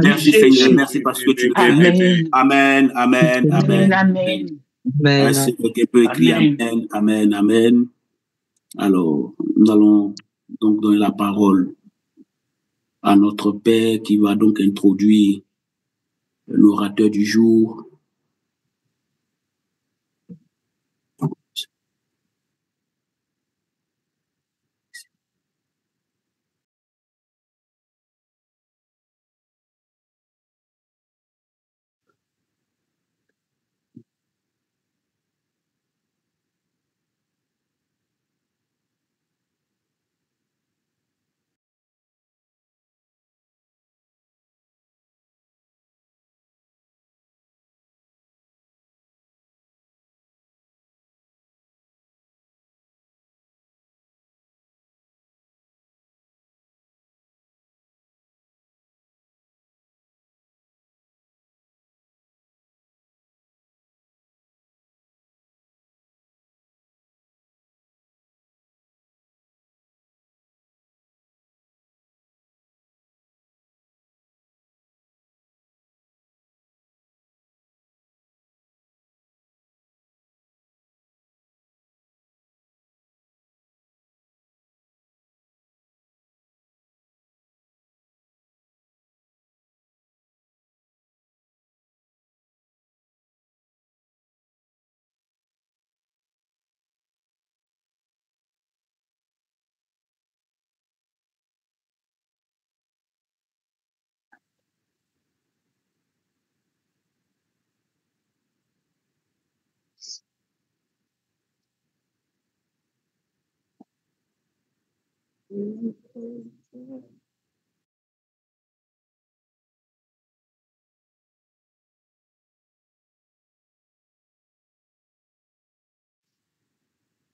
Merci Seigneur, merci parce que tu le fais. Amen, amen, amen. Est-ce que quelqu'un peut écrire amen, amen, amen. Alors, nous allons donc donner la parole à notre Père qui va donc introduire l'orateur du jour.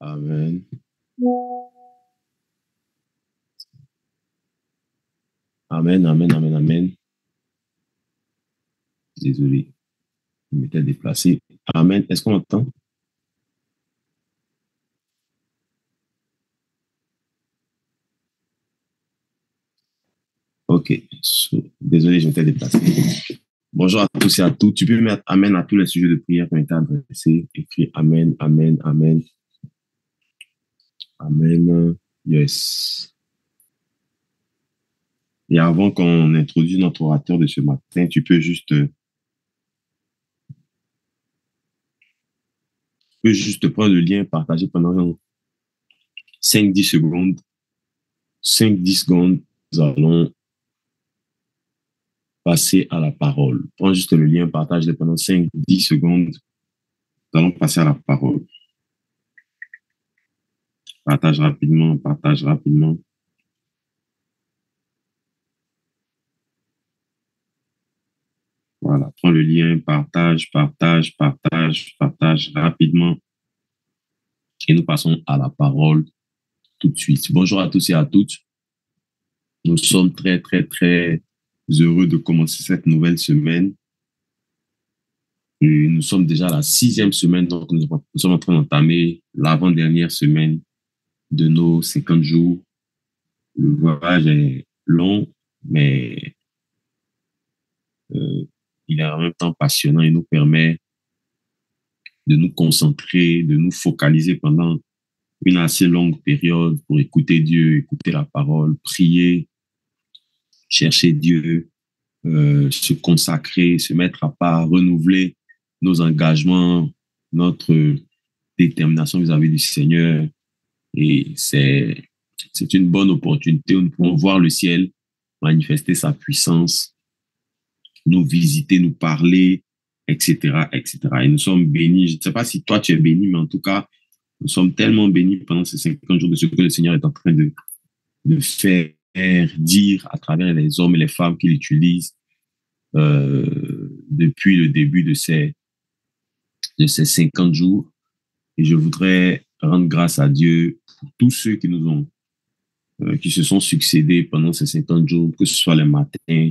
Amen. Amen, amen, amen, amen. Désolé, je m'étais déplacé. Amen. Est-ce qu'on entend? Ok. Désolé, je m'étais déplacé. Bonjour à tous et à toutes. Tu peux mettre amen à tous les sujets de prière qui ont été adressés. Écris amen, amen, amen. Amen. Yes. Et avant qu'on introduise notre orateur de ce matin, tu peux juste prendre le lien, partager pendant 5-10 secondes. 5-10 secondes, nous allons passer à la parole. Prends juste le lien, partage-le pendant 5-10 secondes. Nous allons passer à la parole. Partage rapidement, partage rapidement. Voilà, prends le lien, partage, partage, partage, partage rapidement. Et nous passons à la parole tout de suite. Bonjour à tous et à toutes. Nous sommes très, très, très heureux de commencer cette nouvelle semaine. Et nous sommes déjà à la 6e semaine, donc nous sommes en train d'entamer l'avant-dernière semaine de nos 50 jours. Le voyage est long, mais il est en même temps passionnant et nous permet de nous concentrer, de nous focaliser pendant une assez longue période pour écouter Dieu, écouter la parole, prier, chercher Dieu, se consacrer, se mettre à part, renouveler nos engagements, notre détermination vis-à-vis du Seigneur. Et c'est une bonne opportunité où nous pouvons voir le ciel manifester sa puissance, nous visiter, nous parler, etc., etc. Et nous sommes bénis. Je ne sais pas si toi tu es béni, mais en tout cas, nous sommes tellement bénis pendant ces 50 jours de ce que le Seigneur est en train de faire dire à travers les hommes et les femmes qu'il utilise depuis le début de ces 50 jours. Et je voudrais rendre grâce à Dieu pour tous ceux qui nous ont, qui se sont succédés pendant ces 50 jours, que ce soit les matins,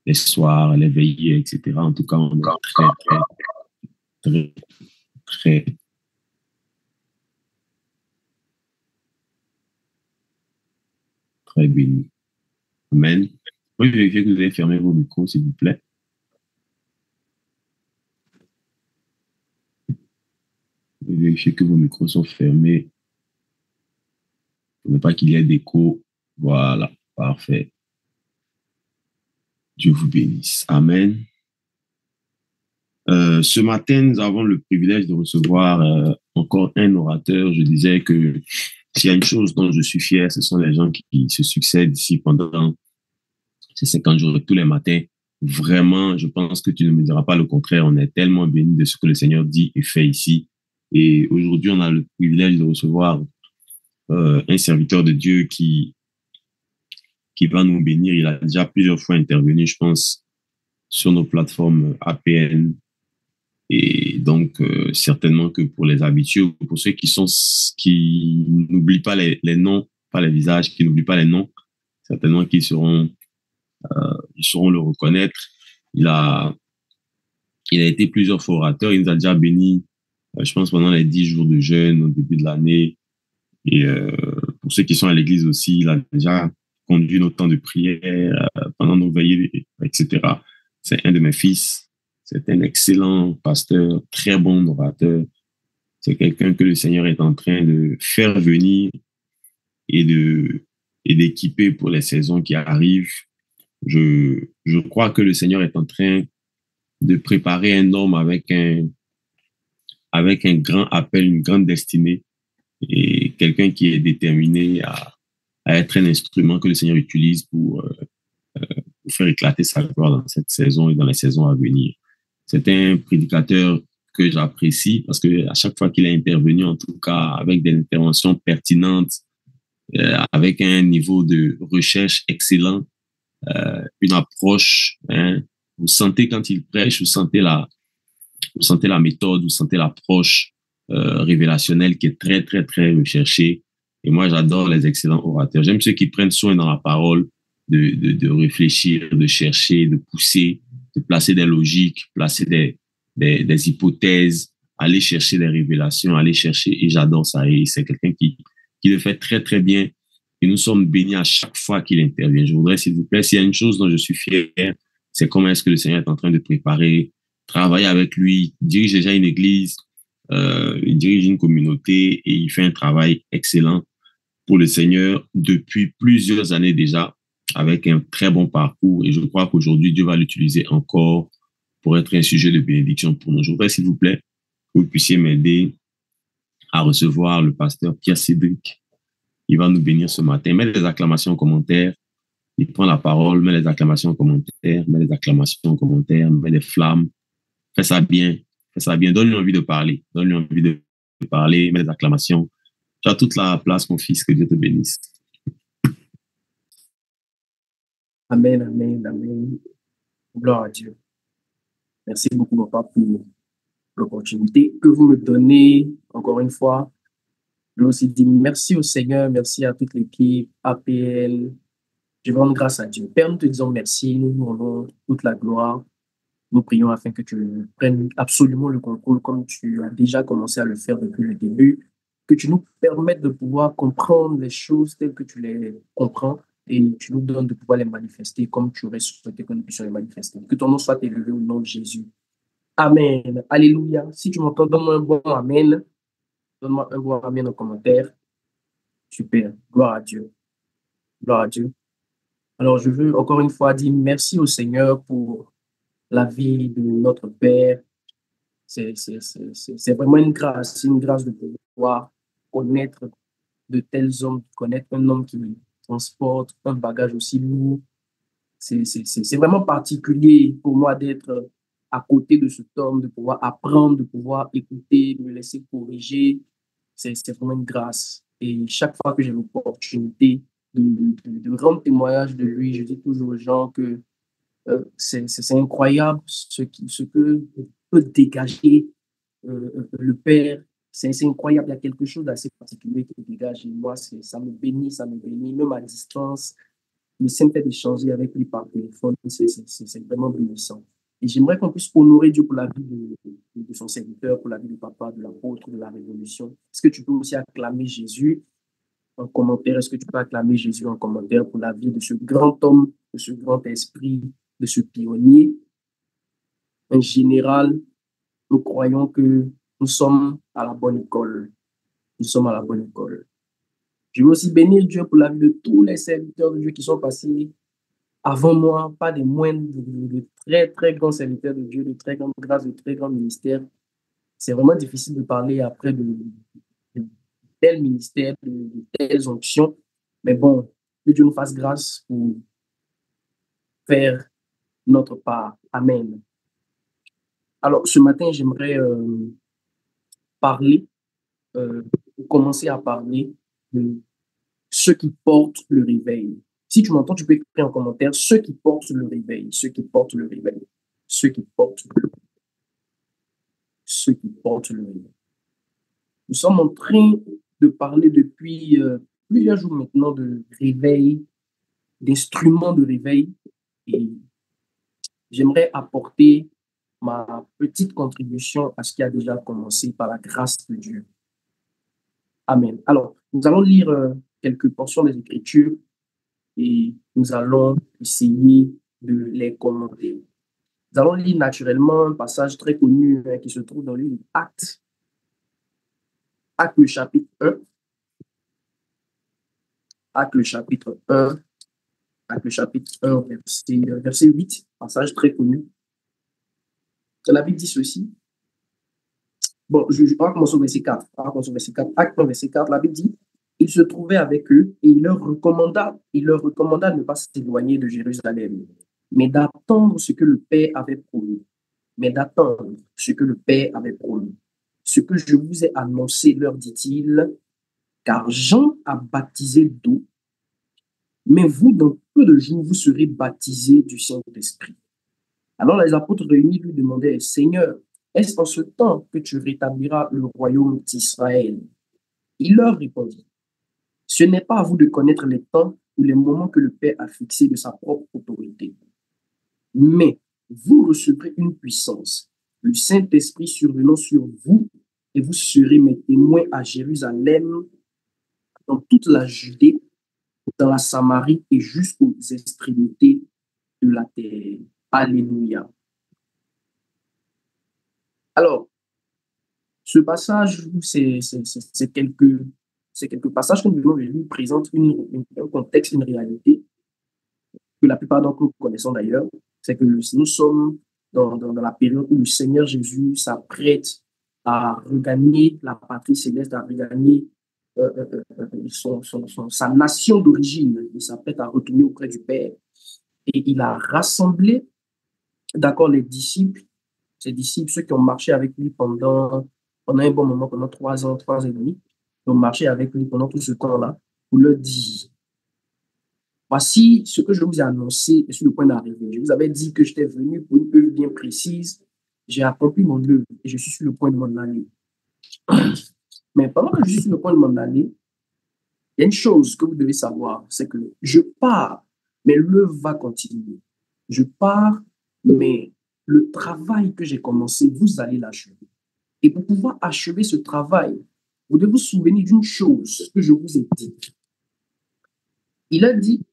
les soirs, les veillées, etc. En tout cas, on est très, très, très, très, très bénis. Amen. Oui, vérifiez que vous avez fermé vos micros, s'il vous plaît. Vérifiez que vos micros sont fermés pour ne pas qu'il y ait d'écho. Voilà, parfait. Dieu vous bénisse. Amen. Ce matin, nous avons le privilège de recevoir encore un orateur. Je disais que s'il y a une chose dont je suis fier, ce sont les gens qui se succèdent ici pendant ces 50 jours tous les matins. Vraiment, je pense que tu ne me diras pas le contraire. On est tellement bénis de ce que le Seigneur dit et fait ici. Et aujourd'hui, on a le privilège de recevoir un serviteur de Dieu qui va nous bénir. Il a déjà plusieurs fois intervenu, je pense, sur nos plateformes APN. Et donc, certainement que pour les habitués, pour ceux qui n'oublient pas les noms, pas les visages, qui n'oublient pas les noms, certainement qu'ils sauront le reconnaître. Il a été plusieurs fois orateur. Il nous a déjà béni, je pense, pendant les 10 jours de jeûne au début de l'année. Et pour ceux qui sont à l'église aussi, il a déjà conduit nos temps de prière pendant nos veillées, etc. C'est un de mes fils. C'est un excellent pasteur, très bon orateur. C'est quelqu'un que le Seigneur est en train de faire venir et d'équiper pour les saisons qui arrivent. Je crois que le Seigneur est en train de préparer un homme avec un grand appel, une grande destinée et quelqu'un qui est déterminé à être un instrument que le Seigneur utilise pour faire éclater sa gloire dans cette saison et dans les saisons à venir. C'est un prédicateur que j'apprécie parce que à chaque fois qu'il est intervenu, en tout cas avec des interventions pertinentes, avec un niveau de recherche excellent, une approche, hein, vous sentez quand il prêche, vous sentez la méthode, vous sentez l'approche révélationnelle qui est très, très, très recherchée. Et moi, j'adore les excellents orateurs. J'aime ceux qui prennent soin dans la parole de réfléchir, de chercher, de pousser, de placer des logiques, placer des hypothèses, aller chercher des révélations, aller chercher. Et j'adore ça. Et c'est quelqu'un qui le fait très, très bien. Et nous sommes bénis à chaque fois qu'il intervient. Je voudrais, s'il vous plaît, s'il y a une chose dont je suis fier, c'est comment est-ce que le Seigneur est en train de préparer, travailler avec lui. Il dirige déjà une église, il dirige une communauté et il fait un travail excellent pour le Seigneur depuis plusieurs années déjà, avec un très bon parcours. Et je crois qu'aujourd'hui, Dieu va l'utiliser encore pour être un sujet de bénédiction pour nous. Je voudrais, s'il vous plaît, que vous puissiez m'aider à recevoir le pasteur Pierre Cédric. Il va nous bénir ce matin. Mets des acclamations en commentaire. Il prend la parole, met les acclamations en commentaire, met les acclamations en commentaire, met des flammes. Fais ça bien. Fais ça bien. Donne-lui envie de parler. Donne-lui envie de parler, mets des acclamations. Tu as toute la place, mon fils. Que Dieu te bénisse. Amen, amen, amen. Gloire à Dieu. Merci beaucoup, papa, pour l'opportunité que vous me donnez encore une fois. Je veux aussi dire merci au Seigneur, merci à toute l'équipe, APL. Je rends grâce à Dieu. Père, nous te disons merci, nous nous rendons toute la gloire. Nous prions afin que tu prennes absolument le contrôle comme tu as déjà commencé à le faire depuis le début, que tu nous permettes de pouvoir comprendre les choses telles que tu les comprends et tu nous donnes de pouvoir les manifester comme tu aurais souhaité que nous puissions les manifester. Que ton nom soit élevé au nom de Jésus. Amen. Alléluia. Si tu m'entends, donne-moi un bon amen. Donne-moi un bon amen en commentaire. Super. Gloire à Dieu. Gloire à Dieu. Alors, je veux encore une fois dire merci au Seigneur pour la vie de notre Père. C'est vraiment une grâce de pouvoir connaître de tels hommes, connaître un homme qui transporte un bagage aussi lourd. C'est vraiment particulier pour moi d'être à côté de cet homme, de pouvoir apprendre, de pouvoir écouter, me laisser corriger. C'est vraiment une grâce. Et chaque fois que j'ai l'opportunité de rendre témoignage de lui, je dis toujours aux gens que c'est incroyable ce que peut dégager le Père. C'est incroyable, il y a quelque chose d'assez particulier qui dégage. Et moi, ça me bénit, même à distance. Le simple fait d'échanger avec lui par téléphone, c'est vraiment bénissant. Et j'aimerais qu'on puisse honorer Dieu pour la vie de son serviteur, pour la vie du papa, de l'apôtre, de la révolution. Est-ce que tu peux aussi acclamer Jésus en commentaire? Est-ce que tu peux acclamer Jésus en commentaire pour la vie de ce grand homme de ce grand esprit, de ce pionnier, un général. Nous croyons que nous sommes à la bonne école. Nous sommes à la bonne école. Je veux aussi bénir Dieu pour la vie de tous les serviteurs de Dieu qui sont passés avant moi, pas des moindres, de très, très grands serviteurs de Dieu, de très grandes grâces, de très grands ministères. C'est vraiment difficile de parler après de tels ministères, de telles onctions. Mais bon, que Dieu nous fasse grâce pour faire notre part. Amen. Alors, ce matin, j'aimerais commencer à parler de ceux qui portent le réveil. Si tu m'entends, tu peux écrire en commentaire ceux qui portent le réveil, ceux qui portent le réveil, ceux qui portent le réveil, ceux qui portent le réveil. Nous sommes en train de parler depuis plusieurs jours maintenant de réveil, d'instruments de réveil, et j'aimerais apporter ma petite contribution à ce qui a déjà commencé par la grâce de Dieu. Amen. Alors, nous allons lire quelques portions des Écritures et nous allons essayer de les commenter. Nous allons lire naturellement un passage très connu qui se trouve dans le livre Actes. Actes le chapitre 1. Actes le chapitre 1. Actes le chapitre 1, verset 8. Passage très connu. La Bible dit ceci. Bon, je vais commencer au verset 4. Acte 1, verset 4, la Bible dit, il se trouvait avec eux et il leur recommanda de ne pas s'éloigner de Jérusalem, mais d'attendre ce que le Père avait promis. Ce que je vous ai annoncé, leur dit-il, car Jean a baptisé d'eau, mais vous, dans peu de jours, vous serez baptisés du Saint-Esprit. Alors les apôtres réunis lui demandaient, Seigneur, est-ce en ce temps que tu rétabliras le royaume d'Israël? Il leur répondit, ce n'est pas à vous de connaître les temps ou les moments que le Père a fixés de sa propre autorité. Mais vous recevrez une puissance, le Saint-Esprit survenant sur vous, et vous serez mes témoins à Jérusalem, dans toute la Judée, dans la Samarie et jusqu'aux extrémités de la terre. Alléluia. Alors, ce passage, c'est quelques passages que nous venons de lire présentent un contexte, une réalité que la plupart d'entre nous connaissons d'ailleurs. C'est que nous sommes dans la période où le Seigneur Jésus s'apprête à regagner la patrie céleste, à regagner sa nation d'origine. Il s'apprête à retourner auprès du Père. Et il a rassemblé, d'accord, les disciples, ses disciples, ceux qui ont marché avec lui pendant un bon moment, pendant 3 ans, 3 ans et demi, qui ont marché avec lui pendant tout ce temps-là, pour leur dire, voici ce que je vous ai annoncé et sur le point d'arriver. Je vous avais dit que j'étais venu pour une œuvre bien précise. J'ai accompli mon œuvre et je suis sur le point de m'en aller. Mais pendant que je suis sur le point de m'en aller, il y a une chose que vous devez savoir, c'est que je pars, mais l'œuvre va continuer. Je pars, mais le travail que j'ai commencé, vous allez l'achever. Et pour pouvoir achever ce travail, vous devez vous souvenir d'une chose que je vous ai dit. Il a dit,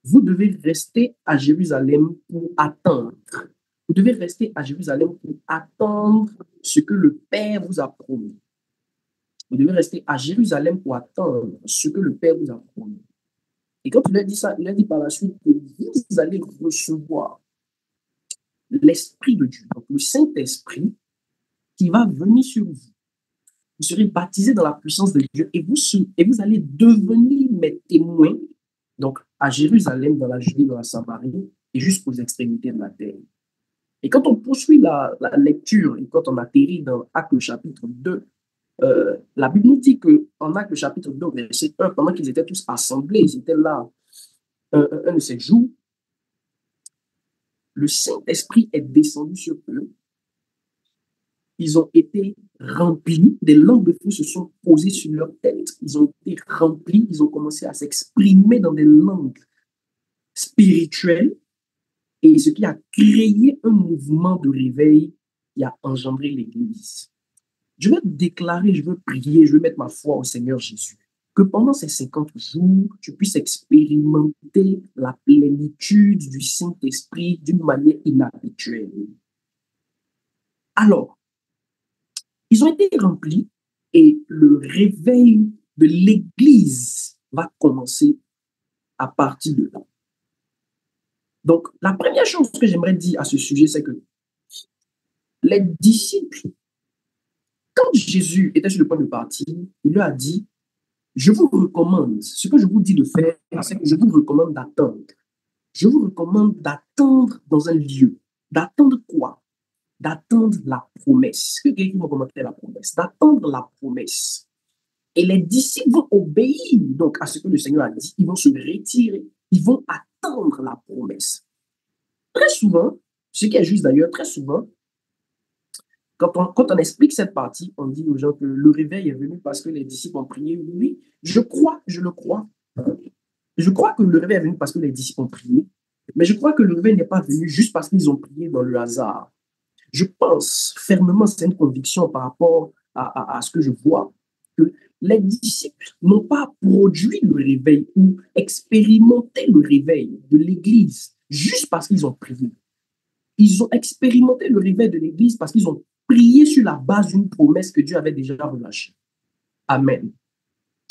vous devez rester à Jérusalem pour attendre. Vous devez rester à Jérusalem pour attendre ce que le Père vous a promis. Vous devez rester à Jérusalem pour attendre ce que le Père vous a promis. Et quand il a dit ça, il a dit par la suite que vous allez recevoir l'Esprit de Dieu, donc le Saint-Esprit, qui va venir sur vous. Vous serez baptisés dans la puissance de Dieu et vous allez devenir mes témoins, donc à Jérusalem, dans la Judée, dans la Samarie et jusqu'aux extrémités de la terre. Et quand on poursuit la lecture et quand on atterrit dans Actes chapitre 2, la Bible nous dit qu'en Actes chapitre 2, verset 1, pendant qu'ils étaient tous assemblés, ils étaient là un de ces jours, le Saint-Esprit est descendu sur eux. Ils ont été remplis, des langues de feu se sont posées sur leur tête. Ils ont été remplis, ils ont commencé à s'exprimer dans des langues spirituelles, et ce qui a créé un mouvement de réveil qui a engendré l'Église. Je vais déclarer, je veux prier, je veux mettre ma foi au Seigneur Jésus. que pendant ces 50 jours, tu puisses expérimenter la plénitude du Saint-Esprit d'une manière inhabituelle. Alors, ils ont été remplis et le réveil de l'Église va commencer à partir de là. Donc, la première chose que j'aimerais dire à ce sujet, c'est que les disciples, quand Jésus était sur le point de partir, il leur a dit, je vous recommande, ce que je vous dis de faire, c'est que je vous recommande d'attendre. Je vous recommande d'attendre dans un lieu. D'attendre quoi? D'attendre la promesse. Que quelqu'un va commenter la promesse? D'attendre la promesse. Et les disciples vont obéir donc à ce que le Seigneur a dit. Ils vont se retirer. Ils vont attendre la promesse. Très souvent, ce qui est juste d'ailleurs, très souvent, quand on explique cette partie, on dit aux gens que le réveil est venu parce que les disciples ont prié. Oui, je le crois. Je crois que le réveil est venu parce que les disciples ont prié. Mais je crois que le réveil n'est pas venu juste parce qu'ils ont prié dans le hasard. Je pense fermement, c'est une conviction par rapport à ce que je vois, que les disciples n'ont pas produit le réveil ou expérimenté le réveil de l'Église juste parce qu'ils ont prié. Ils ont expérimenté le réveil de l'Église parce qu'ils ont prié sur la base d'une promesse que Dieu avait déjà relâchée. Amen.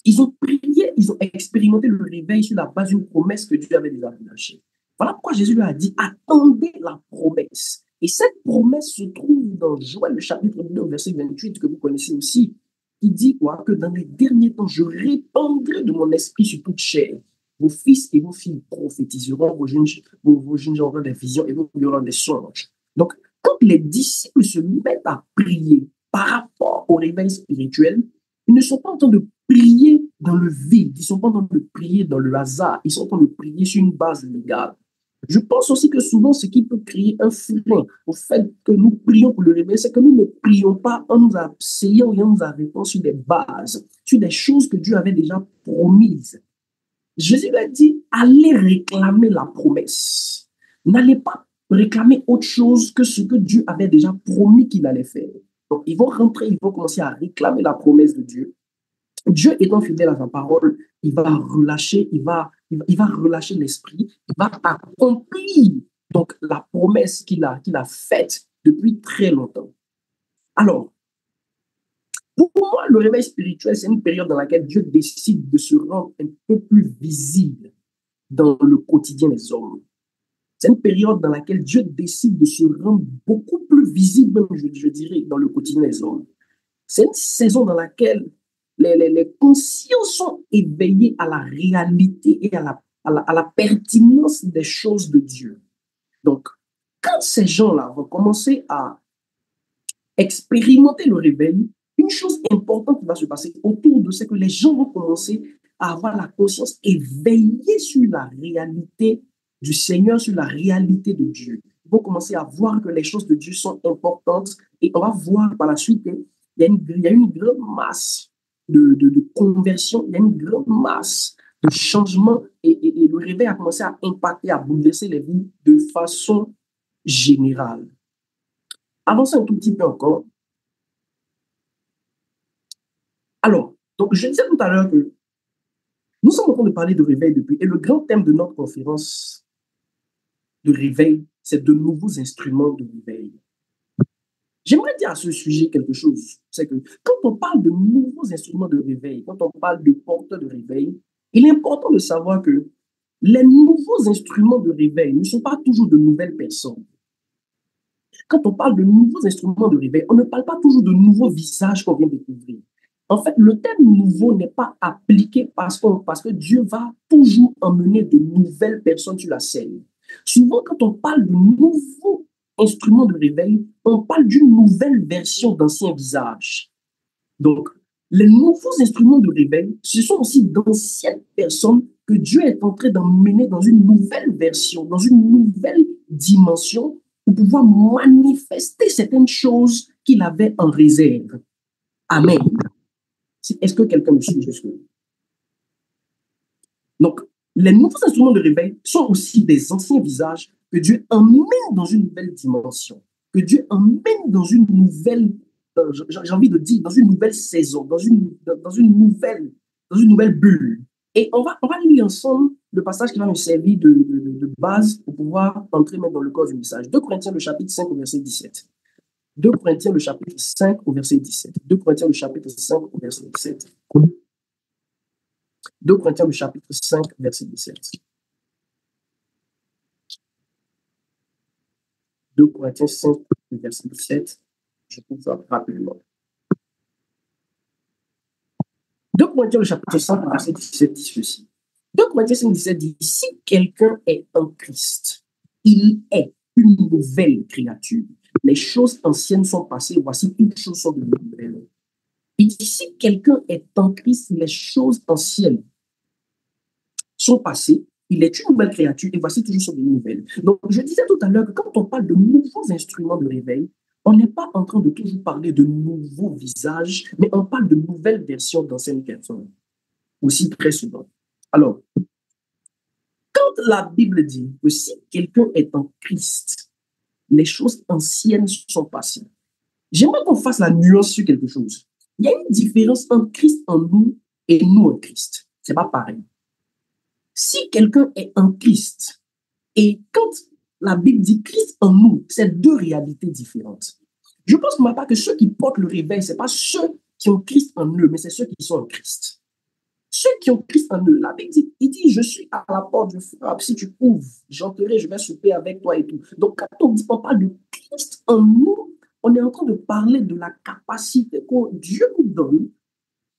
Ils ont prié, ils ont expérimenté le réveil sur la base d'une promesse que Dieu avait déjà relâchée. Voilà pourquoi Jésus leur a dit, attendez la promesse. Et cette promesse se trouve dans Joël, le chapitre 2, verset 28, que vous connaissez aussi, qui dit quoi? Que dans les derniers temps, je répandrai de mon esprit sur toute chair. Vos fils et vos filles prophétiseront, vos jeunes auront des visions et vos vieux auront des songes. Donc, quand les disciples se mettent à prier par rapport au réveil spirituel, ils ne sont pas en train de prier dans le vide, ils ne sont pas en train de prier dans le hasard, ils sont en train de prier sur une base légale. Je pense aussi que souvent, ce qui peut créer un frein au fait que nous prions pour le réveil, c'est que nous ne prions pas en nous asseyant et en nous arrêtant sur des bases, sur des choses que Dieu avait déjà promises. Jésus a dit, allez réclamer la promesse. N'allez pas réclamer autre chose que ce que Dieu avait déjà promis qu'il allait faire. Donc, ils vont rentrer, ils vont commencer à réclamer la promesse de Dieu. Dieu étant fidèle à sa parole, il va relâcher, il va relâcher l'esprit, il va accomplir donc la promesse qu'il a faite depuis très longtemps. Alors, pour moi, le réveil spirituel, c'est une période dans laquelle Dieu décide de se rendre un peu plus visible dans le quotidien des hommes. C'est une période dans laquelle Dieu décide de se rendre beaucoup plus visible, je dirais, dans le quotidien des hommes. C'est une saison dans laquelle les consciences sont éveillées à la réalité et à la pertinence des choses de Dieu. Donc, quand ces gens-là vont commencer à expérimenter le réveil, une chose importante qui va se passer autour de, c'est que les gens vont commencer à avoir la conscience éveillée sur la réalité du Seigneur, sur la réalité de Dieu. Ils vont commencer à voir que les choses de Dieu sont importantes et on va voir par la suite qu'il y a une grande masse de conversion, il y a une grande masse de changement et le réveil a commencé à impacter, à bouleverser les vies de façon générale. Avançons un tout petit peu encore. Alors, donc je disais tout à l'heure que nous sommes en train de parler de réveil depuis, et le grand thème de notre conférence de réveil, c'est de nouveaux instruments de réveil. J'aimerais dire à ce sujet quelque chose, c'est que quand on parle de nouveaux instruments de réveil, quand on parle de porteurs de réveil, il est important de savoir que les nouveaux instruments de réveil ne sont pas toujours de nouvelles personnes. Quand on parle de nouveaux instruments de réveil, on ne parle pas toujours de nouveaux visages qu'on vient de découvrir. En fait, le terme nouveau n'est pas appliqué parce que Dieu va toujours emmener de nouvelles personnes sur la scène. Souvent, quand on parle de nouveaux instruments de réveil, on parle d'une nouvelle version d'anciens visages. Donc, les nouveaux instruments de réveil, ce sont aussi d'anciennes personnes que Dieu est en train d'emmener dans une nouvelle version, dans une nouvelle dimension, pour pouvoir manifester certaines choses qu'il avait en réserve. Amen. Est-ce que quelqu'un me suit jusque-là? Donc, les nouveaux instruments de réveil sont aussi des anciens visages que Dieu emmène dans une nouvelle dimension, que Dieu emmène dans une nouvelle, j'ai envie de dire, dans une nouvelle saison, dans une nouvelle dans une nouvelle bulle. Et on va lire ensemble le passage qui va nous servir de base pour pouvoir entrer même dans le corps du message. 2 Corinthiens, le chapitre 5, au verset 17. 2 Corinthiens, le chapitre 5, au verset 17. 2 Corinthiens, le chapitre 5, au verset 17. 2 Corinthiens, le chapitre 5, verset 17. 2 Corinthiens 5, verset 17. Je trouve ça rapidement. 2 Corinthiens, le chapitre 5, verset 17 dit ceci. 2 Corinthiens 5, 17 dit, si quelqu'un est en Christ, il est une nouvelle créature. Les choses anciennes sont passées, voici toutes choses sont devenues nouvelles. Il dit, si quelqu'un est en Christ, les choses anciennes sont passées, il est une nouvelle créature et voici toujours sont devenues nouvelles. Donc, je disais tout à l'heure que quand on parle de nouveaux instruments de réveil, on n'est pas en train de toujours parler de nouveaux visages, mais on parle de nouvelles versions d'anciennes personnes, aussi très souvent. Alors, quand la Bible dit que si quelqu'un est en Christ, les choses anciennes sont passées, j'aimerais qu'on fasse la nuance sur quelque chose. Il y a une différence entre Christ en nous et nous en Christ. Ce n'est pas pareil. Si quelqu'un est en Christ, et quand la Bible dit Christ en nous, c'est deux réalités différentes. Je pense pour ma part que ceux qui portent le réveil, ce n'est pas ceux qui ont Christ en eux, mais c'est ceux qui sont en Christ. Ceux qui ont Christ en eux, la Bible dit, il dit, je suis à la porte, je frappe, si tu ouvres, j'entrerai, je vais souper avec toi et tout. Donc, quand on parle de Christ en nous, on est en train de parler de la capacité que Dieu nous donne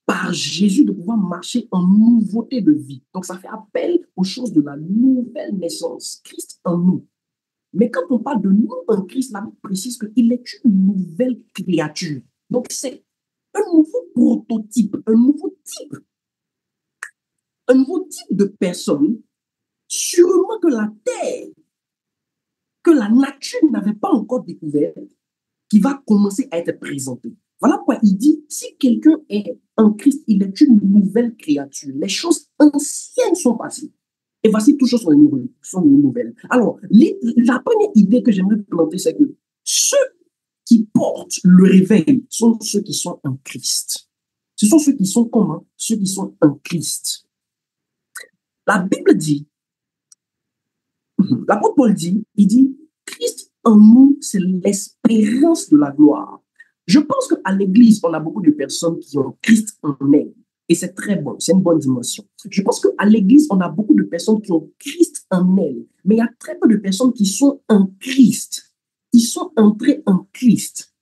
par Jésus de pouvoir marcher en nouveauté de vie. Donc, ça fait appel aux choses de la nouvelle naissance, Christ en nous. Mais quand on parle de nous en Christ, la Bible précise qu'il est une nouvelle créature. Donc, c'est un nouveau prototype, un nouveau type de personne, sûrement que la terre, que la nature n'avait pas encore découvert, qui va commencer à être présenté. Voilà pourquoi il dit, si quelqu'un est en Christ, il est une nouvelle créature. Les choses anciennes sont passées. Et voici toutes choses sont de nouvelles. Alors, la première idée que j'aimerais planter, c'est que ceux qui portent le réveil sont ceux qui sont en Christ. Ce sont ceux qui sont comment? Ceux qui sont en Christ. La Bible dit, l'apôtre Paul dit, il dit, Christ en nous, c'est l'espérance de la gloire. Je pense qu'à l'église, on a beaucoup de personnes qui ont Christ en elles. Et c'est très bon, c'est une bonne dimension. Je pense qu'à l'église, on a beaucoup de personnes qui ont Christ en elles. Mais il y a très peu de personnes qui sont en Christ. Ils sont entrés en Christ.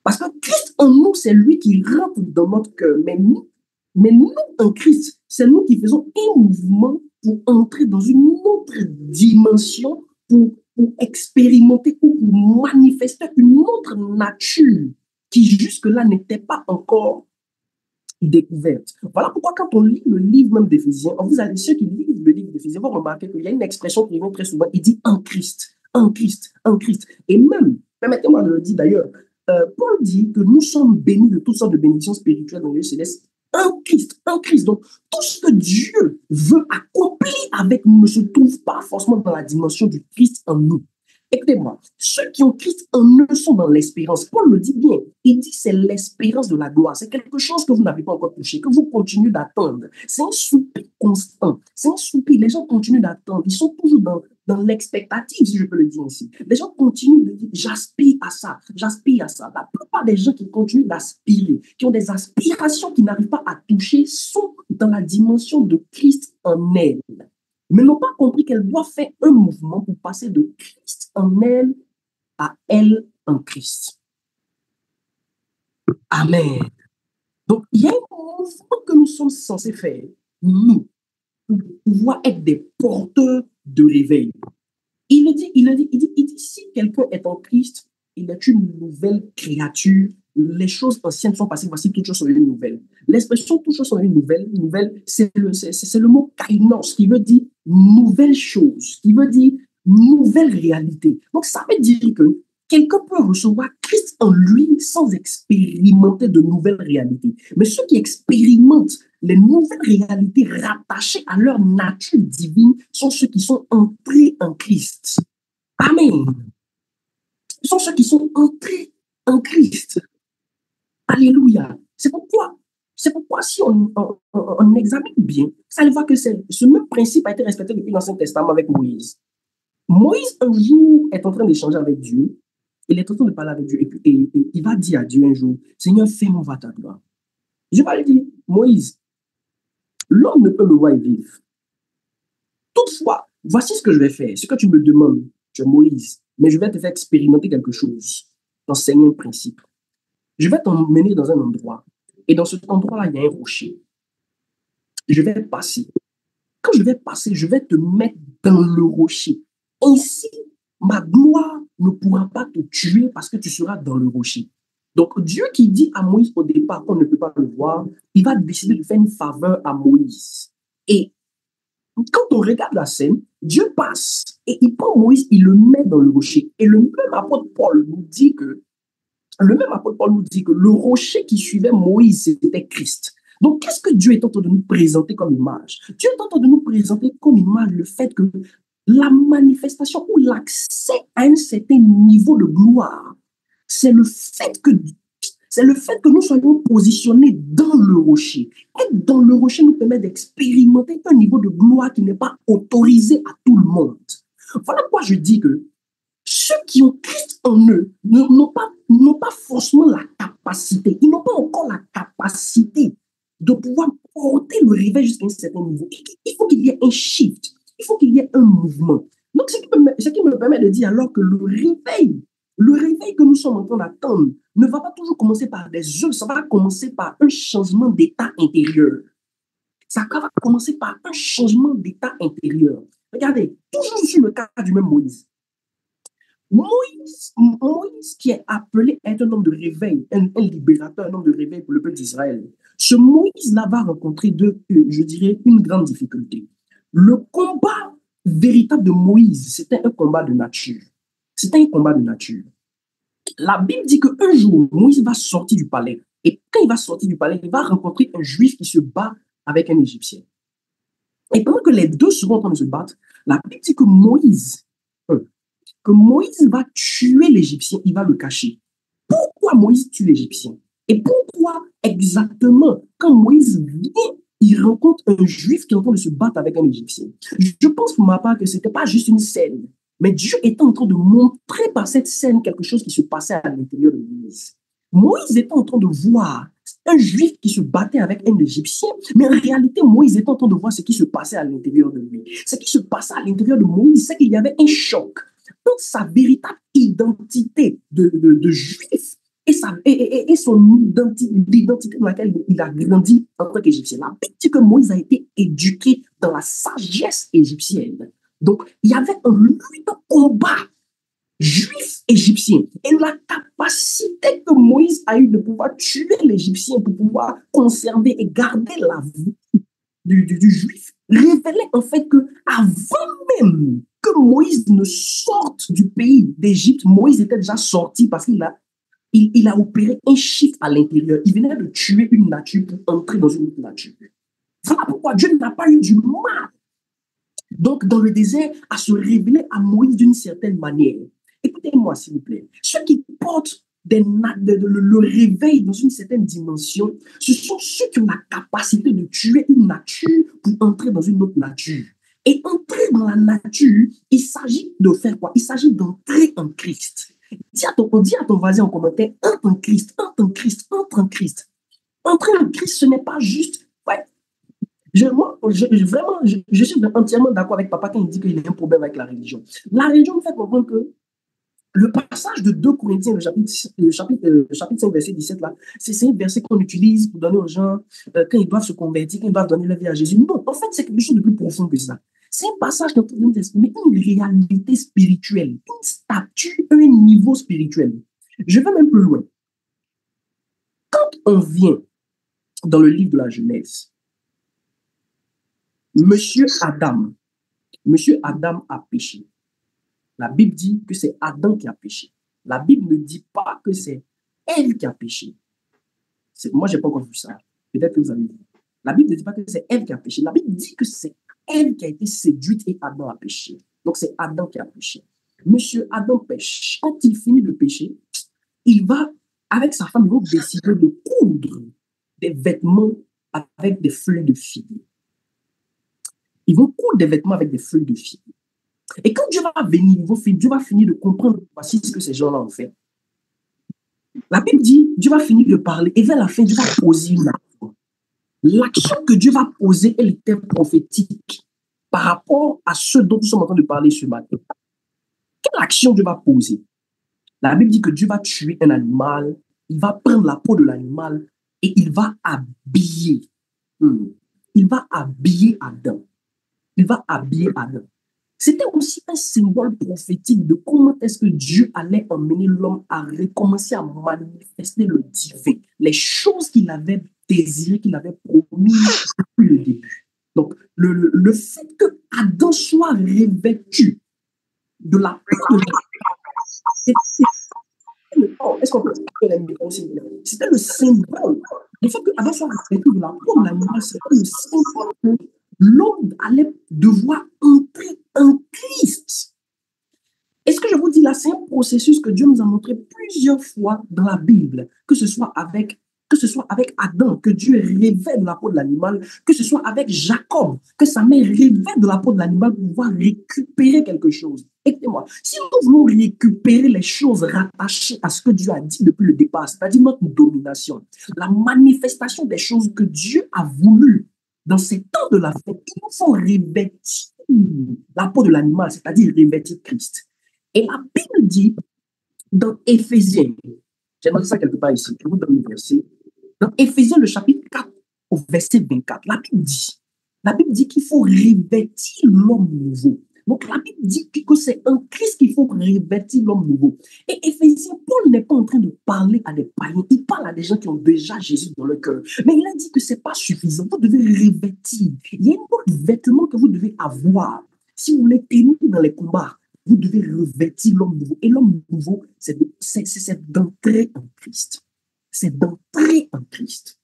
Parce que Christ en nous, c'est lui qui rentre dans notre cœur. Mais nous en Christ, c'est nous qui faisons un mouvement pour entrer dans une autre dimension, pour expérimenter ou pour manifester une autre nature qui jusque-là n'était pas encore découverte. Voilà pourquoi quand on lit le livre même d'Éphésiens, vous allez, ceux qui lisent le livre d'Éphésiens vont remarquer qu'il y a une expression qui revient très souvent, il dit en Christ, en Christ, en Christ. Et même, permettez-moi de le dire d'ailleurs, Paul dit que nous sommes bénis de toutes sortes de bénédictions spirituelles dans le céleste en Christ, en Christ. Donc, tout ce que Dieu veut accomplir avec nous ne se trouve pas forcément dans la dimension du Christ en nous. Écoutez-moi, ceux qui ont Christ en eux sont dans l'espérance. Paul le dit bien. Il dit c'est l'espérance de la gloire. C'est quelque chose que vous n'avez pas encore touché, que vous continuez d'attendre. C'est un soupir constant. C'est un soupir. Les gens continuent d'attendre. Ils sont toujours dans l'expectative, si je peux le dire ainsi. Les gens continuent de dire j'aspire à ça, j'aspire à ça. La plupart des gens qui continuent d'aspirer, qui ont des aspirations qu'ils n'arrivent pas à toucher, sont dans la dimension de Christ en elles, mais n'ont pas compris qu'elle doit faire un mouvement pour passer de Christ en elle à elle en Christ. Amen. Donc, il y a un mouvement que nous sommes censés faire, nous, pour pouvoir être des porteurs de réveil. Il dit, si quelqu'un est en Christ, il est une nouvelle créature. Les choses anciennes sont passées, voici toutes choses sont une nouvelle. L'expression toutes choses sont une nouvelle, c'est le mot kainos, qui veut dire nouvelle chose, qui veut dire nouvelle réalité. Donc, ça veut dire que quelqu'un peut recevoir Christ en lui sans expérimenter de nouvelles réalités. Mais ceux qui expérimentent les nouvelles réalités rattachées à leur nature divine sont ceux qui sont entrés en Christ. Amen. Ce sont ceux qui sont entrés en Christ. Alléluia. C'est pourquoi C'est pourquoi si on examine bien, vous allez voir que ce même principe a été respecté depuis l'Ancien Testament avec Moïse. Moïse, un jour, est en train d'échanger avec Dieu. Il est en train de parler avec Dieu. Et il va dire à Dieu un jour, Seigneur, fais-moi voir ta gloire. Je vais lui dire, Moïse, l'homme ne peut me voir et vivre. Toutefois, voici ce que je vais faire. Ce que tu me demandes, tu es Moïse, mais je vais te faire expérimenter quelque chose, t'enseigner un principe. Je vais t'emmener dans un endroit. Et dans cet endroit-là, il y a un rocher. Je vais passer. Quand je vais passer, je vais te mettre dans le rocher. Ainsi, ma gloire ne pourra pas te tuer parce que tu seras dans le rocher. Donc, Dieu qui dit à Moïse au départ qu'on ne peut pas le voir, il va décider de faire une faveur à Moïse. Et quand on regarde la scène, Dieu passe et il prend Moïse, il le met dans le rocher. Et le même apôtre Paul nous dit que le rocher qui suivait Moïse, c'était Christ. Donc, qu'est-ce que Dieu est en train de nous présenter comme image? Dieu est en train de nous présenter comme image le fait que la manifestation ou l'accès à un certain niveau de gloire, c'est le fait que nous soyons positionnés dans le rocher. Être dans le rocher nous permet d'expérimenter un niveau de gloire qui n'est pas autorisé à tout le monde. Voilà pourquoi je dis que ceux qui ont Christ en eux n'ont pas forcément la capacité, ils n'ont pas encore la capacité de pouvoir porter le réveil jusqu'à un certain niveau. Il faut qu'il y ait un shift, il faut qu'il y ait un mouvement. Donc, ce qui me permet de dire alors que le réveil que nous sommes en train d'attendre ne va pas toujours commencer par des œuvres, ça va commencer par un changement d'état intérieur. Ça va commencer par un changement d'état intérieur. Regardez, toujours sur le cas du même Moïse. Moïse qui est appelé à être un homme de réveil, un libérateur, un homme de réveil pour le peuple d'Israël. Ce Moïse-là va rencontrer une grande difficulté. Le combat véritable de Moïse, c'était un combat de nature. C'était un combat de nature. La Bible dit qu'un jour, Moïse va sortir du palais. Et quand il va sortir du palais, il va rencontrer un juif qui se bat avec un Égyptien. Et pendant que les deux seront en train de se battre, la Bible dit que Moïse va tuer l'Égyptien, il va le cacher. Pourquoi Moïse tue l'Égyptien? Et pourquoi exactement, quand Moïse vient, il rencontre un juif qui est en train de se battre avec un Égyptien? Je pense pour ma part que ce n'était pas juste une scène, mais Dieu était en train de montrer par cette scène quelque chose qui se passait à l'intérieur de Moïse. Moïse était en train de voir un juif qui se battait avec un Égyptien, mais en réalité, Moïse était en train de voir ce qui se passait à l'intérieur de lui. Ce qui se passait à l'intérieur de Moïse, c'est qu'il y avait un choc entre sa véritable identité de juif et son identité dans laquelle il a grandi en tant qu'Égyptien. La Bible dit que Moïse a été éduqué dans la sagesse égyptienne. Donc, il y avait un combat juif-égyptien. Et la capacité que Moïse a eue de pouvoir tuer l'Égyptien pour pouvoir conserver et garder la vie du juif révélait en fait que avant même que Moïse ne sorte du pays d'Égypte, Moïse était déjà sorti parce qu'il a opéré un shift à l'intérieur. Il venait de tuer une nature pour entrer dans une autre nature. Voilà pourquoi Dieu n'a pas eu du mal, donc dans le désert, à se révéler à Moïse d'une certaine manière. Écoutez-moi, s'il vous plaît. Ceux qui portent le réveil dans une certaine dimension, ce sont ceux qui ont la capacité de tuer une nature pour entrer dans une autre nature. Et entrer dans la nature, il s'agit de faire quoi? Il s'agit d'entrer en Christ. Dis à ton voisin en commentaire, entre en Christ, entre en Christ, entre en Christ. Entrer en Christ, ce n'est pas juste... Ouais, je suis entièrement d'accord avec papa quand il dit qu'il y a un problème avec la religion. La religion me fait comprendre que le passage de 2 Corinthiens, le chapitre 5, verset 17, là, c'est un verset qu'on utilise pour donner aux gens quand ils doivent se convertir, quand ils doivent donner la vie à Jésus. Non, en fait, c'est quelque chose de plus profond que ça. C'est un passage qui nous exprime une réalité spirituelle, une stature, un niveau spirituel. Je vais même plus loin. Quand on vient dans le livre de la Genèse, Monsieur Adam a péché. La Bible dit que c'est Adam qui a péché. La Bible ne dit pas que c'est elle qui a péché. Moi, je n'ai pas encore vu ça. Peut-être que vous avez vu. La Bible ne dit pas que c'est elle qui a péché. La Bible dit que c'est elle qui a été séduite et Adam a péché. Donc, c'est Adam qui a péché. Monsieur Adam pêche. Quand il finit de pécher, il va, avec sa femme, ils vont décider de coudre des vêtements avec des feuilles de figue. Ils vont coudre des vêtements avec des feuilles de figue. Et quand Dieu va venir, Dieu va finir de comprendre voici ce que ces gens-là ont fait. La Bible dit, Dieu va finir de parler et vers la fin, Dieu va poser une action. L'action que Dieu va poser, elle était prophétique par rapport à ce dont nous sommes en train de parler ce matin. Quelle action Dieu va poser? La Bible dit que Dieu va tuer un animal, il va prendre la peau de l'animal et il va habiller. Il va habiller Adam. Il va habiller Adam. C'était aussi un symbole prophétique de comment est-ce que Dieu allait emmener l'homme à recommencer à manifester le divin, les choses qu'il avait désirées, qu'il avait promis depuis le début. Donc, le fait que Adam soit revêtu de la peau de est-ce qu'on peut c'était le symbole. Le fait que Adam soit revêtu de la peau de l'animal, c'était le symbole que l'homme allait devoir entrer en Christ. Et ce que je vous dis là, c'est un processus que Dieu nous a montré plusieurs fois dans la Bible, que ce soit avec Adam, que Dieu révèle de la peau de l'animal, que ce soit avec Jacob, que sa mère révèle de la peau de l'animal pour pouvoir récupérer quelque chose. Écoutez-moi, si nous voulons récupérer les choses rattachées à ce que Dieu a dit depuis le départ, c'est-à-dire notre domination, la manifestation des choses que Dieu a voulu dans ces temps de la fête, il nous faut revêtir la peau de l'animal, c'est-à-dire revêtir Christ. Et la Bible dit dans Éphésiens, j'ai noté ça quelque part ici, je vous donne le verset, dans Éphésiens le chapitre 4 au verset 24, la Bible dit qu'il faut revêtir l'homme nouveau. Donc la Bible dit que c'est en Christ qu'il faut revêtir l'homme nouveau. Et Éphésiens, Paul n'est pas en train de parler à des païens, il parle à des gens qui ont déjà Jésus dans leur cœur. Mais il a dit que ce n'est pas suffisant, vous devez revêtir. Il y a un autre vêtement que vous devez avoir. Si vous voulez tenir dans les combats, vous devez revêtir l'homme nouveau. Et l'homme nouveau, c'est d'entrer en Christ. C'est d'entrer en Christ.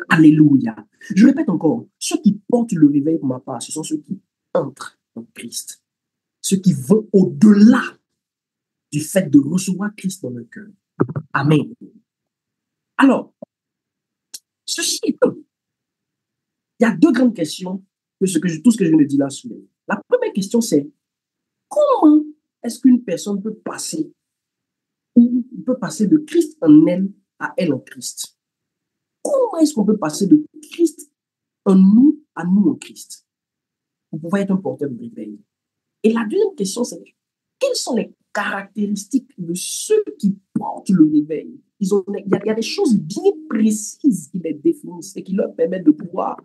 Alléluia. Je répète encore, ceux qui portent le réveil pour ma part, ce sont ceux qui entrent en Christ. Ceux qui vont au-delà du fait de recevoir Christ dans leur cœur. Amen. Alors, ceci étant, il y a deux grandes questions que tout ce que je viens de dire là soulève. La première question, c'est comment est-ce qu'une personne peut passer de Christ en elle à elle en Christ? Comment est-ce qu'on peut passer de Christ en nous à nous en Christ pour pouvoir être un porteur de réveil? Et la deuxième question, c'est quelles sont les caractéristiques de ceux qui portent le réveil? Il y a des choses bien précises qui les définissent et qui leur permettent de pouvoir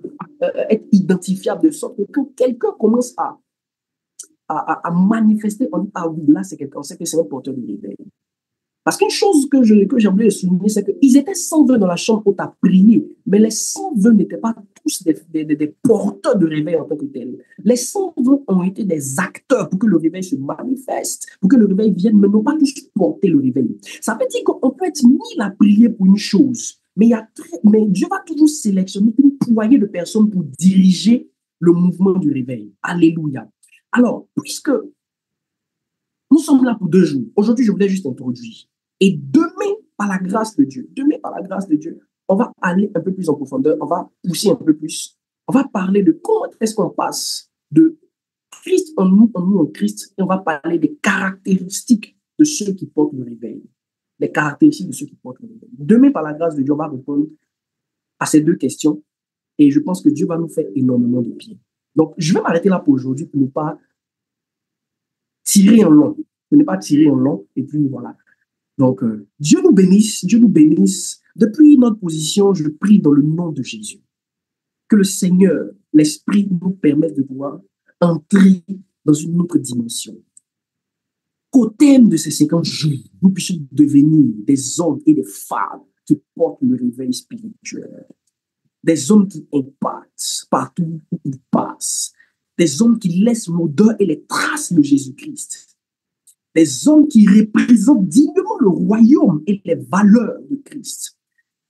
être identifiables de sorte que quand quelqu'un commence à manifester en là, c'est quelqu'un, on sait que c'est un porteur de réveil. Parce qu'une chose que j'ai oublié de souligner, c'est qu'ils étaient 120 dans la chambre haute à prier, mais les 120 n'étaient pas tous des porteurs de réveil en tant que tels. Les 120 ont été des acteurs pour que le réveil se manifeste, pour que le réveil vienne, mais n'ont pas tous porté le réveil. Ça veut dire qu'on peut être 1000 à prier pour une chose, mais Dieu va toujours sélectionner une poignée de personnes pour diriger le mouvement du réveil. Alléluia. Alors, puisque nous sommes là pour 2 jours, aujourd'hui, je voulais juste introduire. Et demain, par la grâce de Dieu, on va aller un peu plus en profondeur, on va pousser un peu plus, on va parler de comment est-ce qu'on passe de Christ en nous en Christ, et on va parler des caractéristiques de ceux qui portent le réveil. Les caractéristiques de ceux qui portent le réveil. Demain, par la grâce de Dieu, on va répondre à ces 2 questions, et je pense que Dieu va nous faire énormément de bien. Donc, je vais m'arrêter là pour aujourd'hui pour ne pas tirer en long, et puis voilà. Donc, Dieu nous bénisse. Depuis notre position, je prie dans le nom de Jésus. Que le Seigneur, l'Esprit nous permette de pouvoir entrer dans une autre dimension. Qu'au terme de ces 50 jours, nous puissions devenir des hommes et des femmes qui portent le réveil spirituel. Des hommes qui impactent partout où ils passent. Des hommes qui laissent l'odeur et les traces de Jésus-Christ. Des hommes qui représentent dignement le royaume et les valeurs de Christ.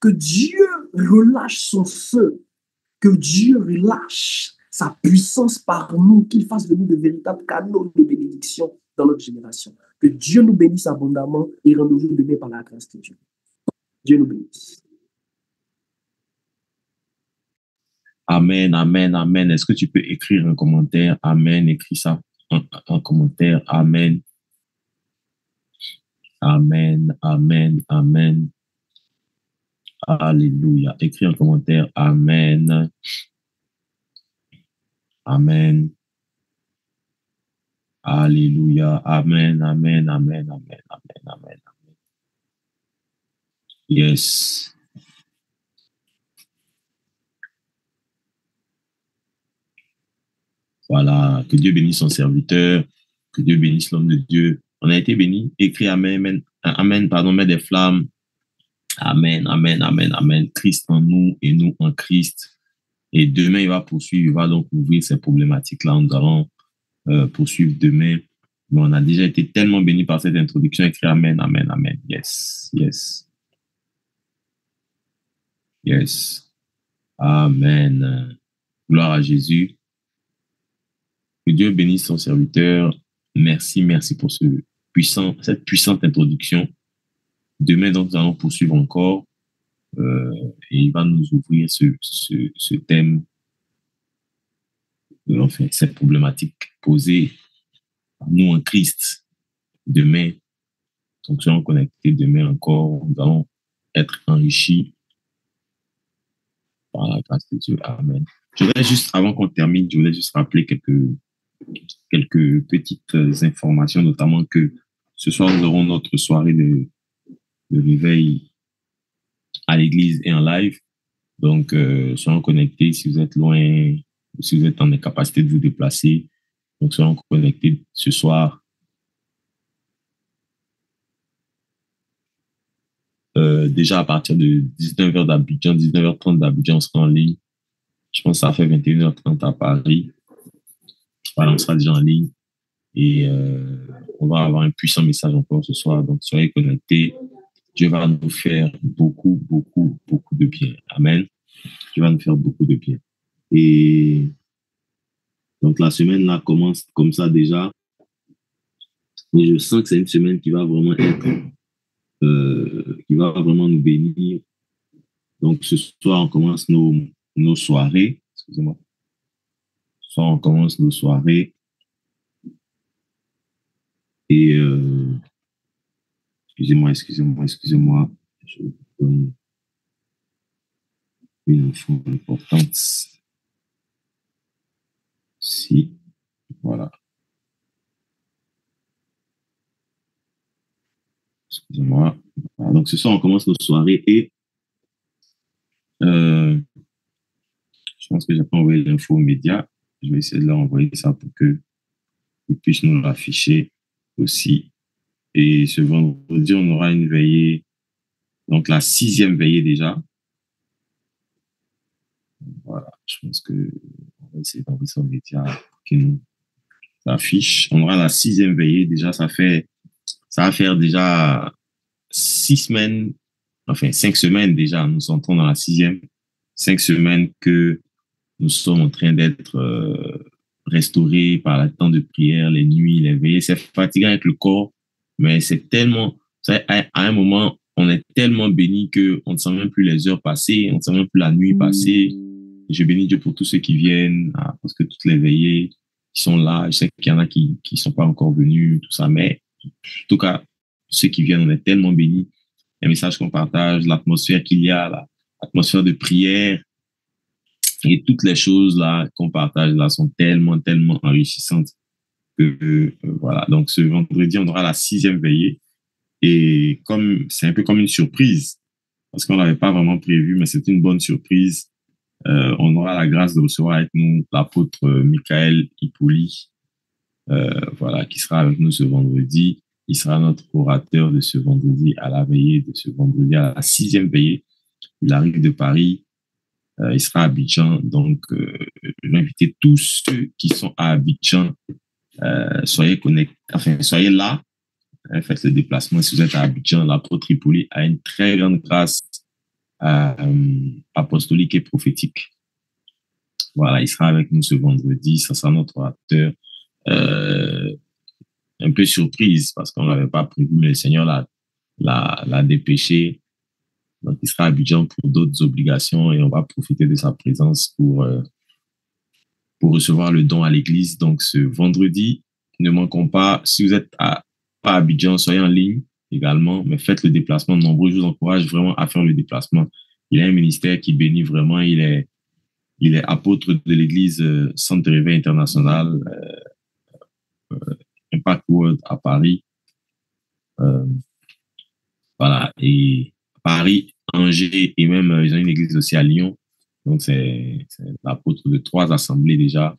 Que Dieu relâche son feu, que Dieu relâche sa puissance par nous, qu'il fasse de nous de véritables canaux de bénédiction dans notre génération. Que Dieu nous bénisse abondamment et rende-nous demain par la grâce de Dieu. Dieu nous bénisse. Amen, amen, amen. Est-ce que tu peux écrire un commentaire? Amen, écris ça en commentaire. Amen, amen, amen, amen. Alléluia. Écris un commentaire. Amen, amen. Alléluia. Amen, amen, amen, amen, amen, amen. Yes. Voilà. Que Dieu bénisse son serviteur. Que Dieu bénisse l'homme de Dieu. On a été bénis. Écris amen, amen, amen, pardon, mets des flammes. Amen, amen, amen, amen. Christ en nous et nous en Christ. Et demain, il va poursuivre, il va donc ouvrir ces problématiques-là. Nous allons poursuivre demain. Mais on a déjà été tellement bénis par cette introduction. Écris amen, amen, amen. Yes, yes. Yes. Amen. Gloire à Jésus. Que Dieu bénisse son serviteur. Merci, merci pour cette puissante introduction. Demain, donc, nous allons poursuivre encore et il va nous ouvrir ce thème, enfin, cette problématique posée par nous en Christ. Demain, donc, nous serons connectés demain encore. Nous allons être enrichis par la grâce de Dieu. Amen. Je voudrais juste, avant qu'on termine, je voulais juste rappeler quelques petites informations, notamment que ce soir, nous aurons notre soirée de réveil à l'église et en live. Donc, soyons connectés si vous êtes loin, si vous êtes en incapacité de vous déplacer. Donc, soyons connectés ce soir. Déjà à partir de 19h d'Abidjan, 19h30 d'Abidjan, on sera en ligne. Je pense que ça fait 21h30 à Paris. Voilà, on sera déjà en ligne. Et on va avoir un puissant message encore ce soir. Donc, soyez connectés. Dieu va nous faire beaucoup, beaucoup, beaucoup de bien. Amen. Dieu va nous faire beaucoup de bien. Et donc, la semaine là commence comme ça déjà. Et je sens que c'est une semaine qui va vraiment qui va vraiment nous bénir. Donc, ce soir, on commence nos soirées. Excusez-moi. Ce soir, on commence nos soirées. Et excusez-moi. Je vous donne une info importante. Si, voilà. Excusez-moi. Voilà. Donc, ce soir, on commence nos soirées et je pense que je n'ai pas envoyé l'info aux médias. Je vais essayer de leur envoyer ça pour qu'ils puissent nous l'afficher aussi. Et ce vendredi, on aura une veillée, donc la 6e veillée déjà. Voilà, je pense qu'on va essayer d'envoyer ça aux médias pour qu'ils nous l'affichent. On aura la 6e veillée déjà, ça va faire déjà 6 semaines, enfin 5 semaines déjà, nous entrons dans la 6e. 5 semaines que nous sommes en train d'être restaurés par le temps de prière, les nuits, les veillées. C'est fatigant avec le corps, mais c'est tellement, à un moment, on est tellement béni qu'on ne sent même plus les heures passer, on ne sent même plus la nuit passer. Et je bénis Dieu pour tous ceux qui viennent, parce que toutes les veillées qui sont là, je sais qu'il y en a qui ne sont pas encore venus, tout ça, mais en tout cas, ceux qui viennent, on est tellement bénis. Les messages qu'on partage, l'atmosphère qu'il y a, l'atmosphère de prière, et toutes les choses là qu'on partage là sont tellement, tellement enrichissantes que voilà. Donc, ce vendredi, on aura la 6e veillée. Et c'est un peu comme une surprise, parce qu'on n'avait pas vraiment prévu, mais c'est une bonne surprise. On aura la grâce de recevoir avec nous l'apôtre Michael Hippoly, voilà, qui sera avec nous ce vendredi. Il sera notre orateur de ce vendredi à la veillée, de ce vendredi à la 6e veillée. Il arrive de Paris. Il sera à Abidjan. Donc, je vais inviter tous ceux qui sont à Abidjan, soyez connectés, enfin, soyez là, faites le déplacement. Si vous êtes à Abidjan, l'apôtre Hippoly a une très grande grâce apostolique et prophétique. Voilà, il sera avec nous ce vendredi. Ça sera notre orateur. Un peu surprise parce qu'on ne l'avait pas prévu, mais le Seigneur l'a dépêché Donc, il sera à Abidjan pour d'autres obligations et on va profiter de sa présence pour recevoir le don à l'église. Donc, ce vendredi, ne manquons pas. Si vous êtes pas à Abidjan, soyez en ligne également, mais faites le déplacement nombreux. Je vous encourage vraiment à faire le déplacement. Il a un ministère qui bénit vraiment. Il est apôtre de l'église Centre de Réveil International, Impact World à Paris. Voilà. Et Paris, Angers et même, ils ont une église aussi à Lyon. Donc, c'est l'apôtre de 3 assemblées déjà,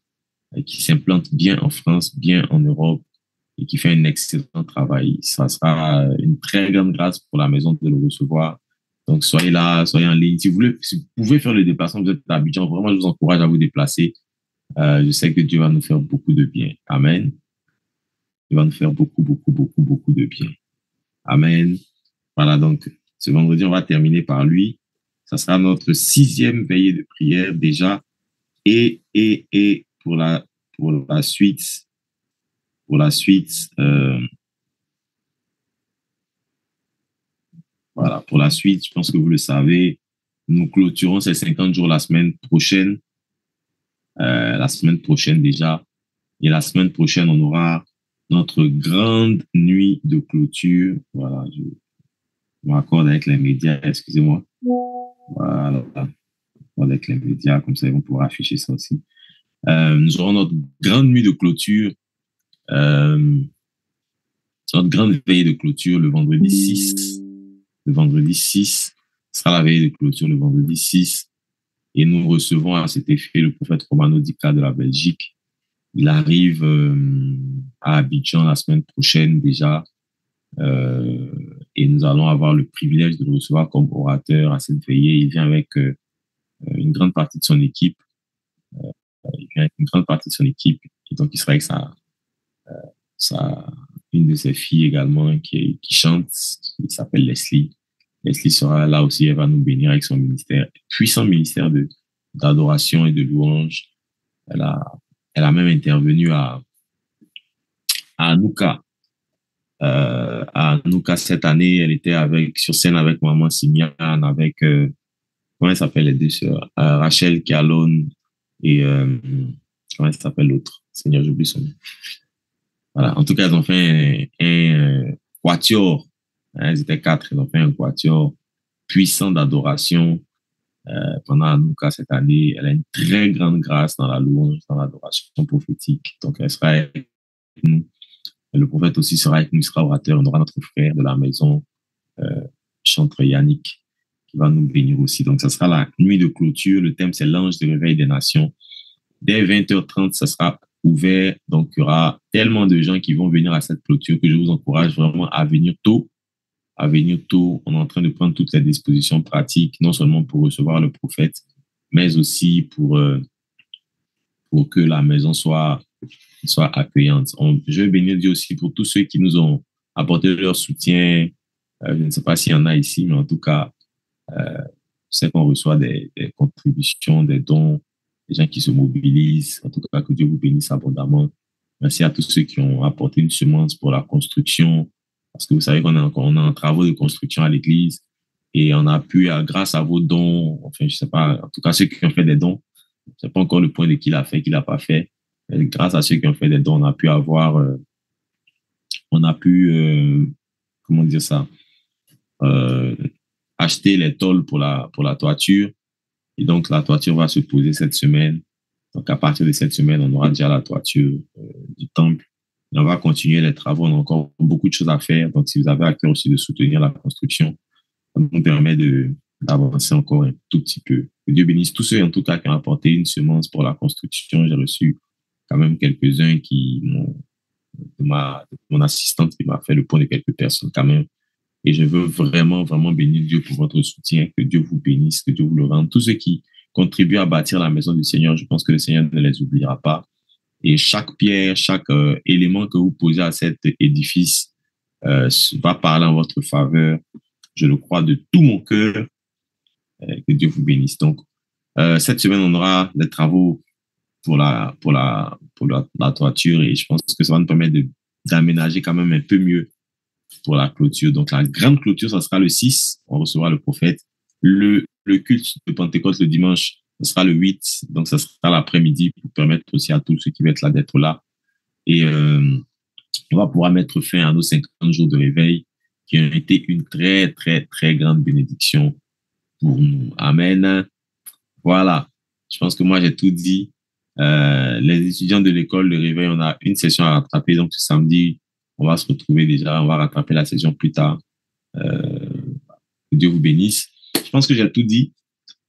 qui s'implante bien en France, bien en Europe et qui fait un excellent travail. Ça sera une très grande grâce pour la maison de le recevoir. Donc, soyez là, soyez en ligne. Si vous pouvez faire le déplacement, vous êtes à Abidjan, vraiment, je vous encourage à vous déplacer. Je sais que Dieu va nous faire beaucoup de bien. Amen. Il va nous faire beaucoup, beaucoup, beaucoup, beaucoup de bien. Amen. Voilà, donc, ce vendredi, on va terminer par lui. Ça sera notre 6e veillée de prière déjà. Et pour la suite, voilà, pour la suite, je pense que vous le savez, nous clôturons ces 50 jours la semaine prochaine déjà. Et la semaine prochaine, on aura notre grande nuit de clôture. Voilà, je me raccorde avec les médias, excusez-moi. Voilà, avec les médias, comme ça, ils vont pouvoir afficher ça aussi. Nous aurons notre grande nuit de clôture, notre grande veillée de clôture le vendredi 6. Le vendredi 6 sera la veillée de clôture le vendredi 6. Et nous recevons à cet effet le prophète Romano Dica de la Belgique. Il arrive à Abidjan la semaine prochaine déjà. Et nous allons avoir le privilège de le recevoir comme orateur à cette veillée. Il vient avec une grande partie de son équipe. Et donc, il sera avec une de ses filles également qui chante. Il s'appelle Leslie. Leslie sera là aussi. Elle va nous bénir avec son ministère, puissant ministère d'adoration et de louange. Elle a même intervenu à Anouka. À Anouka cette année, elle était sur scène avec Maman Simian, avec comment elle s'appelle les deux sœurs, Rachel Kialon et comment elle s'appelle l'autre, Seigneur, j'oublie son nom. Voilà, en tout cas, elles ont fait un quatuor. Elles étaient 4, elles ont fait un quatuor puissant d'adoration pendant Anouka cette année. Elle a une très grande grâce dans la louange, dans l'adoration prophétique. Donc, elle sera avec nous. Le prophète aussi sera avec nous, il sera orateur. On aura notre frère de la maison, chanteur Yannick, qui va nous bénir aussi. Donc, ça sera la nuit de clôture. Le thème, c'est l'ange de réveil des nations. Dès 20h30, ça sera ouvert. Donc, il y aura tellement de gens qui vont venir à cette clôture que je vous encourage vraiment à venir tôt. On est en train de prendre toutes les dispositions pratiques, non seulement pour recevoir le prophète, mais aussi pour que la maison soit accueillante. Je veux bénir Dieu aussi pour tous ceux qui nous ont apporté leur soutien. Je ne sais pas s'il y en a ici, mais en tout cas, je sais qu'on reçoit des contributions, des dons, des gens qui se mobilisent. En tout cas, que Dieu vous bénisse abondamment. Merci à tous ceux qui ont apporté une semence pour la construction, parce que vous savez qu'on est en travaux de construction à l'église et on a pu, grâce à vos dons, enfin, je sais pas, en tout cas, ceux qui ont fait des dons, je ne sais pas encore le point de qui l'a fait, qui l'a pas fait. Mais grâce à ceux qui ont fait des dons, on a pu comment dire ça, acheter les tôles pour la toiture. Et donc, la toiture va se poser cette semaine. Donc, à partir de cette semaine, on aura déjà la toiture du temple. Et on va continuer les travaux. On a encore beaucoup de choses à faire. Donc, si vous avez à cœur aussi de soutenir la construction, ça nous permet d'avancer encore un tout petit peu. Que Dieu bénisse tous ceux, en tout cas, qui ont apporté une semence pour la construction. J'ai reçu quand même quelques-uns mon assistante qui m'a fait le point de quelques personnes quand même. Et je veux vraiment, vraiment bénir Dieu pour votre soutien. Que Dieu vous bénisse, que Dieu vous le rende. Tous ceux qui contribuent à bâtir la maison du Seigneur, je pense que le Seigneur ne les oubliera pas. Et chaque pierre, chaque élément que vous posez à cet édifice va parler en votre faveur. Je le crois de tout mon cœur. Que Dieu vous bénisse. Donc, cette semaine, on aura des travaux pour la toiture et je pense que ça va nous permettre d'aménager quand même un peu mieux pour la clôture. Donc, la grande clôture, ça sera le 6. On recevra le prophète. Le culte de Pentecôte le dimanche, ce sera le 8, donc ça sera l'après-midi pour permettre aussi à tous ceux qui vont être là d'être là. Et on va pouvoir mettre fin à nos 50 jours de réveil qui ont été une très, très, très grande bénédiction pour nous. Amen. Voilà. Je pense que moi, j'ai tout dit. Les étudiants de l'école de réveil, on a une session à rattraper. Donc, ce samedi, on va se retrouver déjà. On va rattraper la session plus tard. Que Dieu vous bénisse. Je pense que j'ai tout dit.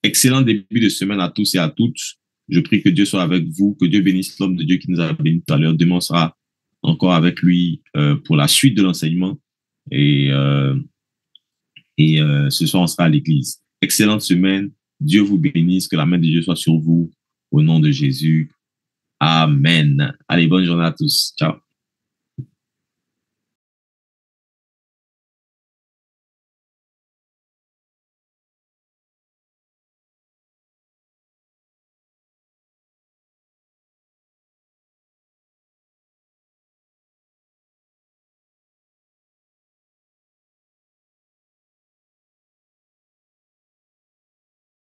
Excellent début de semaine à tous et à toutes. Je prie que Dieu soit avec vous, que Dieu bénisse l'homme de Dieu qui nous a bénis tout à l'heure. Demain, on sera encore avec lui pour la suite de l'enseignement. Et ce soir, on sera à l'église. Excellente semaine. Dieu vous bénisse. Que la main de Dieu soit sur vous. Au nom de Jésus. Amen. Allez, bonne journée à tous. Ciao.